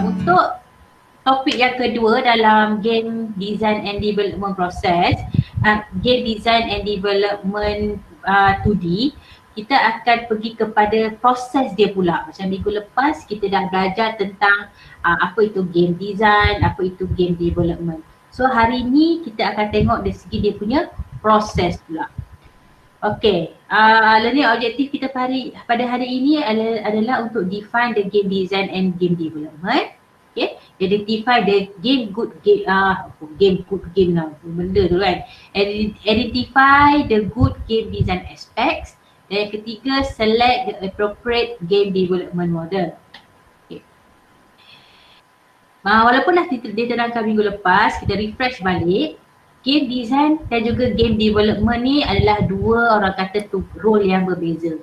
Untuk topik yang kedua dalam game design and development process, game design and development 2D, kita akan pergi kepada proses dia pula. Macam minggu lepas kita dah belajar tentang apa itu game design, apa itu game development. So hari ni kita akan tengok dari segi dia punya proses pula. Okay, learning objektif kita pada hari ini adalah untuk define the game design and game development. Okay, identify the game good game, lah, benda tu kan. Identify the good game design aspects. Dan yang ketiga, select the appropriate game development model. Okay. Walaupun dah diterangkan minggu lepas, kita refresh balik. Game design dan juga game development ni adalah dua orang kata tu role yang berbeza.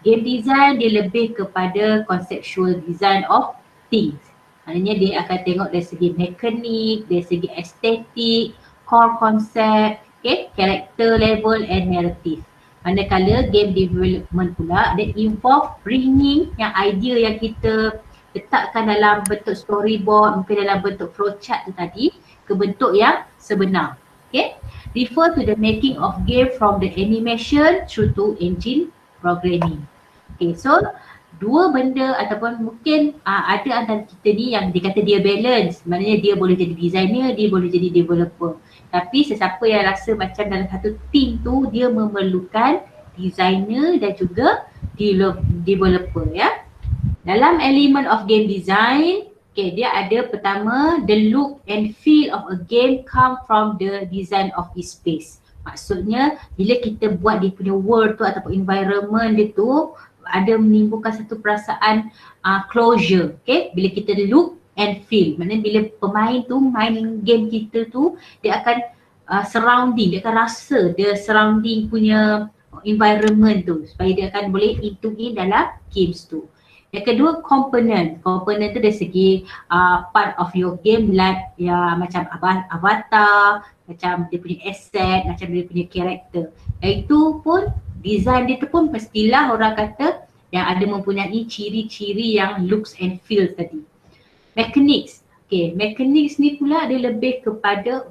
Game design dia lebih kepada conceptual design of things. Maknanya dia akan tengok dari segi mekanik, dari segi estetik, core concept, okay, character level and narrative. Manakala game development pula dia involve bringing yang idea yang kita letakkan dalam bentuk storyboard, mungkin dalam bentuk flowchart tu tadi ke bentuk yang sebenar. Okay, refer to the making of game from the animation through to engine programming. Okay, so dua benda ataupun mungkin ada antara kita ni yang dia kata dia balance. Maknanya dia boleh jadi designer, dia boleh jadi developer. Tapi sesiapa yang rasa macam dalam satu team tu dia memerlukan designer dan juga developer ya. Dalam element of game design, okay, dia ada pertama, the look and feel of a game come from the design of its space. Maksudnya bila kita buat dia punya world tu ataupun environment dia tu ada menimbulkan satu perasaan closure. Okay, bila kita look and feel, maknanya bila pemain tu main game kita tu dia akan surrounding, dia akan rasa dia surrounding punya environment tu supaya dia akan boleh into in dalam games tu. Yang kedua, component. Component tu dari segi part of your game like ya macam avatar, macam dia punya asset, macam dia punya character. Itu pun design dia tu pun pastilah orang kata yang ada mempunyai ciri-ciri yang looks and feel tadi. Mechanics. Okay, mechanics ni pula dia lebih kepada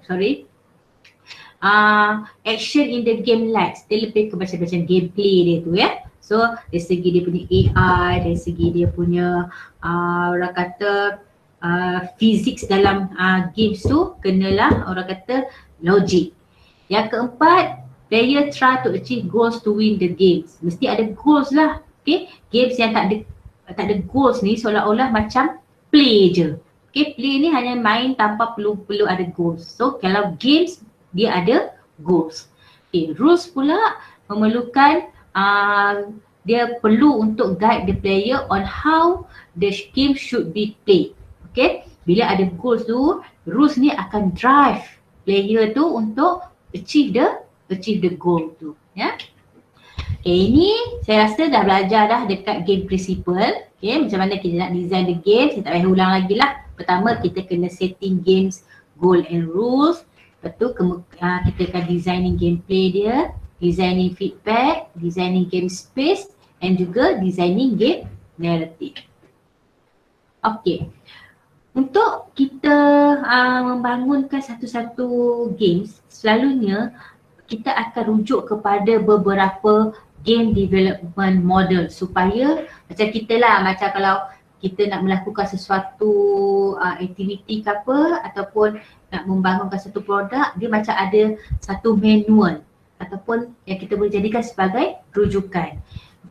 action in the game likes. Dia lebih ke macam gameplay dia tu ya. So dari segi dia punya AI, dari segi dia punya orang kata physics dalam games tu kenalah orang kata logic. Yang keempat, player try to achieve goals to win the games. Mesti ada goals lah. Okay, games yang tak ada goals ni seolah-olah macam play je. Okay, play ni hanya main tanpa perlu ada goals. So kalau games dia ada goals. Okay, rules pula memerlukan dia perlu untuk guide the player on how the game should be played. Okay, bila ada goals tu, rules ni akan drive player tu untuk achieve the goal tu ya. Okay, ini saya rasa dah belajar dah dekat game principle. Okay, macam mana kita nak design the game, saya tak payah ulang lagi lah. Pertama kita kena setting games goal and rules. Lepas tu kita akan designing gameplay dia, designing feedback, designing game space and juga designing game narrative. Okay, untuk kita membangunkan satu-satu games, selalunya kita akan rujuk kepada beberapa game development model supaya macam kita lah, macam kalau kita nak melakukan sesuatu aktiviti ke apa ataupun nak membangunkan satu produk, dia macam ada satu manual ataupun yang kita boleh jadikan sebagai rujukan.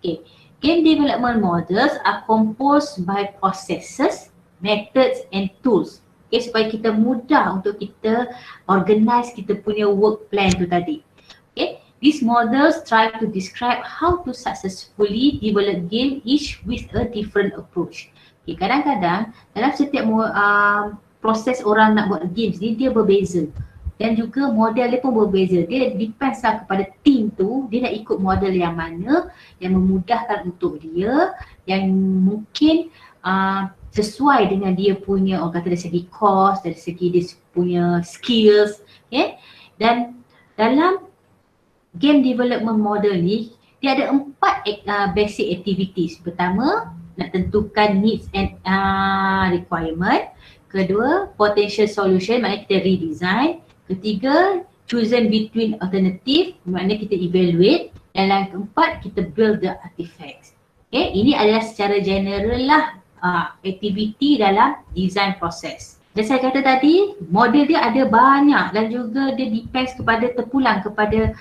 Okay, game development models are composed by processes, methods and tools. Okay, supaya kita mudah untuk kita organize kita punya work plan tu tadi. Okay, these models try to describe how to successfully develop game each with a different approach. Okay, kadang-kadang dalam setiap proses orang nak buat games ni dia berbeza. Dan juga model dia pun berbeza. Dia depends lah kepada team tu, dia nak ikut model yang mana yang memudahkan untuk dia, yang mungkin sesuai dengan dia punya orang kata dari segi cost, dari segi dia punya skills. Okay? Dan dalam game development model ni dia ada 4 basic activities. Pertama, nak tentukan needs and requirement. Kedua, potential solution, maknanya kita redesign. Ketiga, chosen between alternative, maknanya kita evaluate. Dan yang keempat, kita build the artifacts. Okay, ini adalah secara general lah aktiviti dalam design proses. Dan saya kata tadi, model dia ada banyak dan juga dia depends kepada terpulang kepada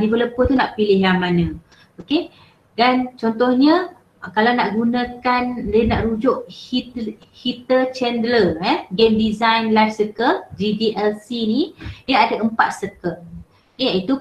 developer tu nak pilih yang mana. Okay, dan contohnya kalau nak gunakan, dia nak rujuk Heather Chandler Game Design Life Cycle, GDLC ni, dia ada 4 circle. Iaitu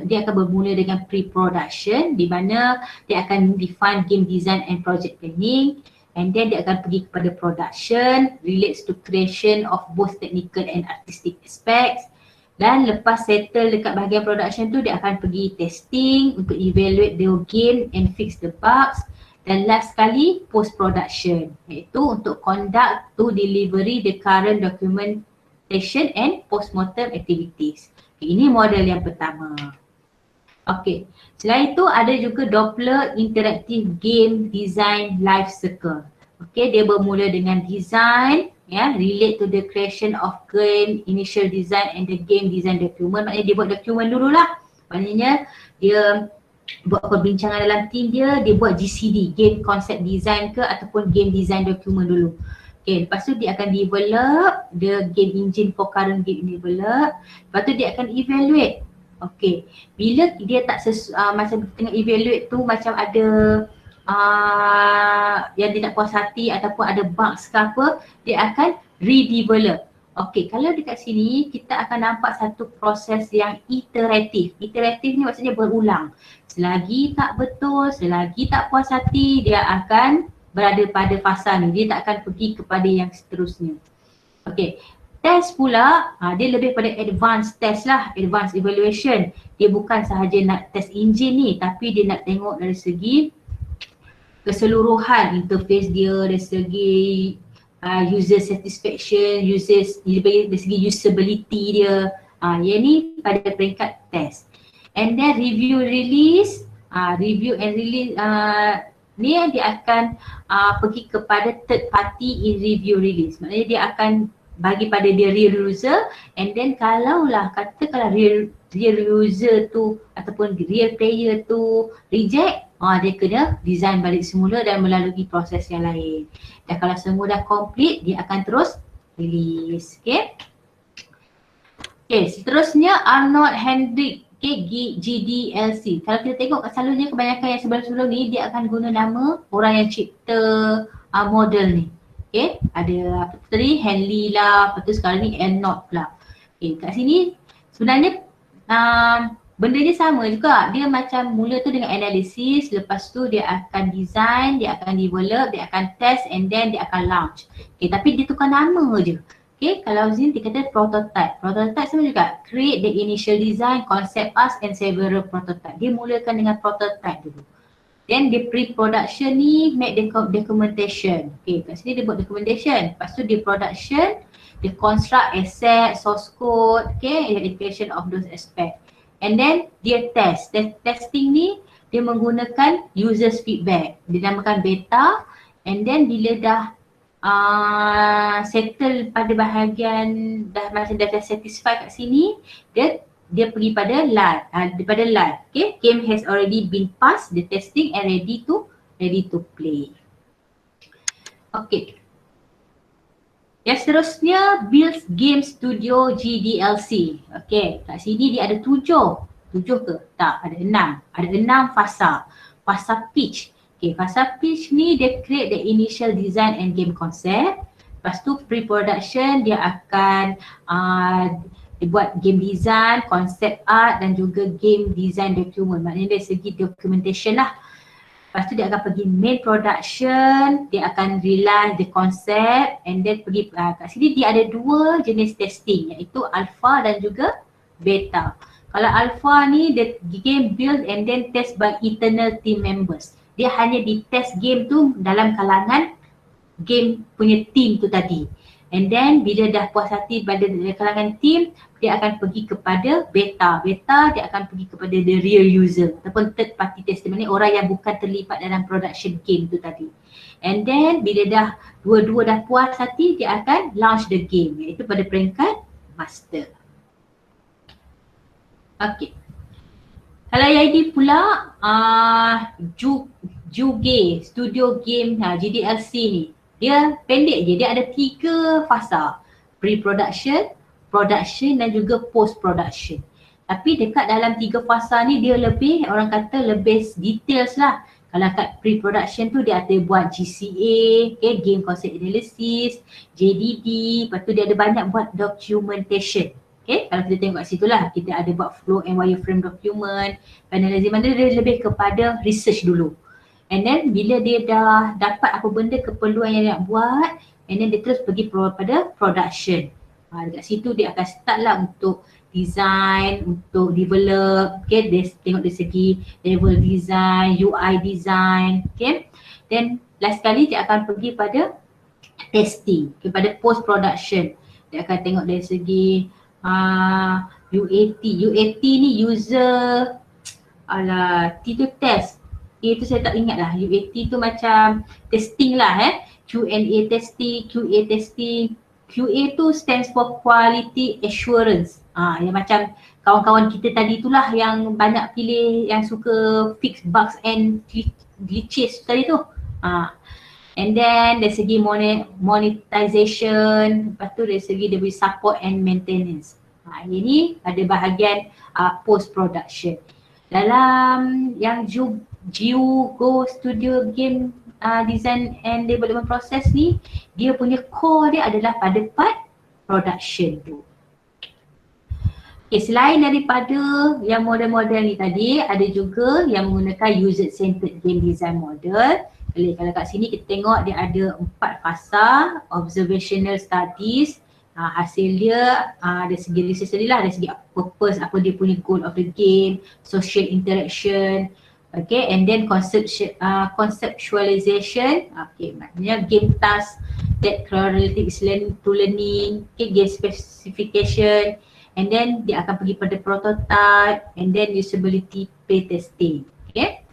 dia akan bermula dengan pre-production di mana dia akan define game design and project planning, and then dia akan pergi kepada production, relates to creation of both technical and artistic aspects. Dan lepas settle dekat bahagian production tu, dia akan pergi testing untuk evaluate the game and fix the bugs. Dan last sekali, post production, iaitu untuk conduct to delivery the current documentation and post-mortem activities. Ini model yang pertama. Okey, selain itu ada juga Doppler Interactive Game Design Life Cycle. Okey, dia bermula dengan design, relate to the creation of game, initial design and the game design document. Maknanya dia buat dokumen dululah. Maknanya dia buat perbincangan dalam team dia buat GCD, game concept design ke ataupun game design document dulu. Okay, lepas tu dia akan develop the game engine for current game develop. Lepas tu dia akan evaluate. Okay, bila dia tak macam tengah evaluate tu macam ada yang dia nak puas hati ataupun ada bugs ke apa, dia akan redevelop. Okay, kalau dekat sini kita akan nampak satu proses yang iteratif. Iteratif ni maksudnya berulang. Selagi tak betul, selagi tak puas hati, dia akan berada pada fasa ni, dia tak akan pergi kepada yang seterusnya. Okay, test pula, dia lebih pada advanced test lah, advanced evaluation. Dia bukan sahaja nak test engine ni, tapi dia nak tengok dari segi keseluruhan interface dia, dari segi user satisfaction, dari segi usability dia. Yang ni pada peringkat test. And then review release, review and release, ni dia akan pergi kepada third party in review release. Maknanya dia akan bagi pada dia real user, and then kalau real user tu ataupun real player tu reject, dia kena design balik semula dan melalui proses yang lain. Dan kalau semua dah complete, dia akan terus release. Okay, seterusnya Arnold Hendrick GDLC. Kalau kita tengok selalunya kebanyakan yang sebelum-sebelum ni dia akan guna nama orang yang cipta model ni. Okay, ada apa tadi, Henley lah, lepas tu sekarang ni Arnold pula. Okay, kat sini sebenarnya benda ni sama juga. Dia macam mula tu dengan analisis, lepas tu dia akan design, dia akan develop, dia akan test and then dia akan launch. Okay, tapi dia tukar nama je. Okay, kalau sini dia kata prototype. Prototype sama juga. Create the initial design, concept art and several prototype. Dia mulakan dengan prototype dulu. Then dia pre-production ni make the documentation. Okay, kat sini dia buat documentation. Lepas tu dia production, dia construct asset, source code, okay, identification of those aspect. And then dia test. Testing ni dia menggunakan users feedback. Dia namakan beta, and then bila dah settle pada bahagian dah macam dah satisfy kat sini, dia pergi pada live, daripada live. Okay, game has already been passed the testing and ready to play. Okay, yang seterusnya build game studio GDLC. Okay, kat sini dia ada 7 ke? Tak, ada 6. Ada 6 fasa. Fasa pitch. Okay, fasa pitch ni dia create the initial design and game concept. Lepas tu pre-production dia akan dia buat game design, concept art dan juga game design document. Maknanya dari segi documentation lah. Lepas tu dia akan pergi main production, dia akan realize the concept and then pergi kat sini dia ada 2 jenis testing, iaitu alpha dan juga beta. Kalau alpha ni the game build and then test by internal team members. Dia hanya di test game tu dalam kalangan game punya team tu tadi. And then bila dah puas hati pada kalangan team, dia akan pergi kepada beta. Beta dia akan pergi kepada the real user ataupun third party tester, maknanya orang yang bukan terlibat dalam production game tu tadi. And then bila dah dua-dua dah puas hati, dia akan launch the game, iaitu pada peringkat master. Okay. Kalau yang ini pula Juge Studio Game GDLC ni, dia pendek je, dia ada 3 fasa: pre-production, production dan juga post-production. Tapi dekat dalam 3 fasa ni dia lebih, orang kata lebih details lah. Kalau kat pre-production tu dia ada buat GCA, okay, game concept analysis, JDD, lepas tu dia ada banyak buat documentation. Okay, kalau kita tengok kat situ lah, kita ada buat flow and wireframe document, finalizing, mana dia lebih kepada research dulu. And then bila dia dah dapat apa benda keperluan yang dia nak buat, and then dia terus pergi pada production. Dekat situ dia akan start lah untuk design, untuk develop, okay, dia tengok dari segi level design, UI design, okay. Then last kali dia akan pergi pada testing, okay, pada post production. Dia akan tengok dari segi UAT. UAT ni user T tu test. Itu saya tak ingat lah. UAT tu macam testing lah Q&A testing, QA testing. QA tu stands for quality assurance. Yang macam kawan-kawan kita tadi itulah yang banyak pilih, yang suka fix bugs and glitches tadi tu. And then dari segi monetization, lepas tu dari segi dia beri support and maintenance. Ini ada bahagian post production. Dalam yang Jugo Studio Game Design and Development Process ni, dia punya core dia adalah pada part production tu. Okay, selain daripada yang model-model ni tadi, ada juga yang menggunakan user centered game design model. Kalau kat sini kita tengok dia ada 4 fasa: observational studies, hasil dia dari segi research tadi lah, dari segi purpose, apa dia punya goal of the game, social interaction, okay, and then conceptualization, okay, maknanya game task that correlates to learning, okay, game specification, and then dia akan pergi pada prototype, and then usability playtesting, okay.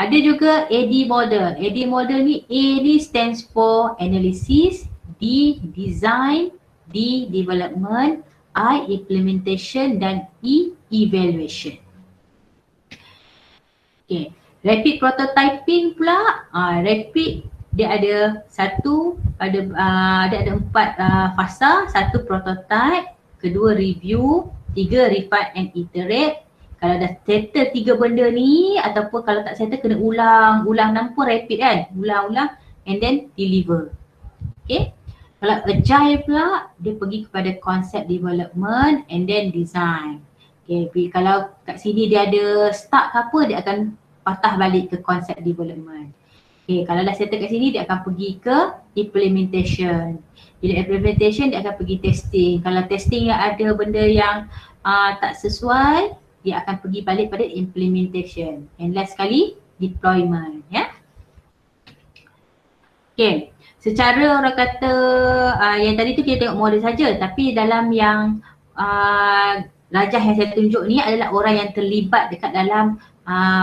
Ada juga AD model. AD model ni, A ni stands for analysis, D design, D development, I implementation dan E evaluation. Okay, rapid prototyping pula, rapid dia ada dia ada 4 fasa. 1 prototype, 2 review, 3 refine and iterate. Kalau dah settle 3 benda ni, ataupun kalau tak settle kena ulang nampak rapid kan, ulang and then deliver. Okay, kalau agile pula dia pergi kepada concept development and then design. Okay, kalau kat sini dia ada start ke apa, dia akan patah balik ke concept development. Okay, kalau dah settle kat sini dia akan pergi ke implementation. Bila implementation dia akan pergi testing. Kalau testing yang ada benda yang tak sesuai, dia akan pergi balik pada implementation. And last sekali, deployment, ya. Okay, secara orang kata yang tadi tu kita tengok model saja, tapi dalam yang rajah yang saya tunjuk ni adalah orang yang terlibat dekat dalam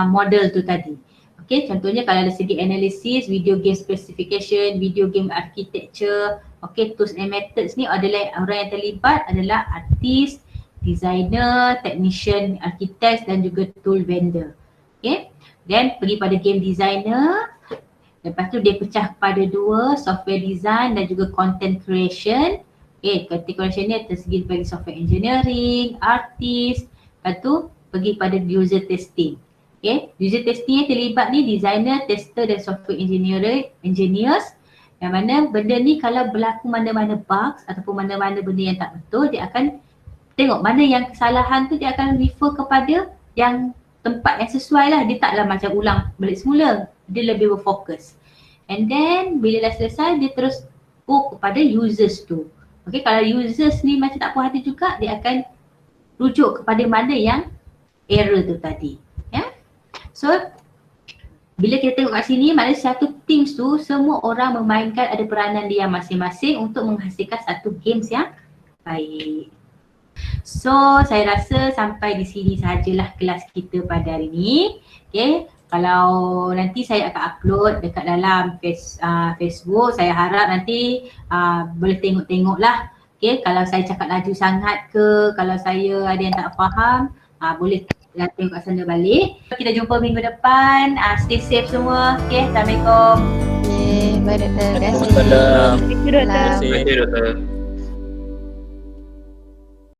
model tu tadi. Okay, contohnya kalau dari segi analysis, video game specification, video game architecture, okay, tools and methods ni adalah orang yang terlibat adalah artis, designer, technician, architect dan juga tool vendor. Okay, then pergi pada game designer. Lepas tu dia pecah kepada 2, software design dan juga content creation. Okay, content creation ni tersegi bagi software engineering, artist. Lepas tu pergi pada user testing. Okay, user testing yang terlibat ni designer, tester dan software engineers. Yang mana benda ni kalau berlaku mana-mana bugs ataupun mana-mana benda yang tak betul, dia akan tengok mana yang kesalahan tu, dia akan refer kepada yang tempat yang sesuai lah. Dia taklah macam ulang balik semula, dia lebih berfokus. And then bila dah selesai, dia terus go kepada users tu. Okay, kalau users ni macam tak puas hati juga, dia akan rujuk kepada mana yang error tu tadi. Ya. So bila kita tengok kat sini, mana satu teams tu semua orang memainkan ada peranan dia masing-masing untuk menghasilkan satu games yang baik. So saya rasa sampai di sini sahajalah kelas kita pada hari ini. Okay, Kalau nanti saya akan upload dekat dalam Facebook, saya harap nanti boleh tengok-tengok lah. Okay, kalau saya cakap laju sangat ke, kalau saya ada yang tak faham, boleh tengok kat sana balik. Kita jumpa minggu depan. Stay safe semua. Okay, Assalamualaikum. Okay, baik doktor. Terima kasih. Waalaikumsalam. Terima kasih doktor. Terima kasih doktor.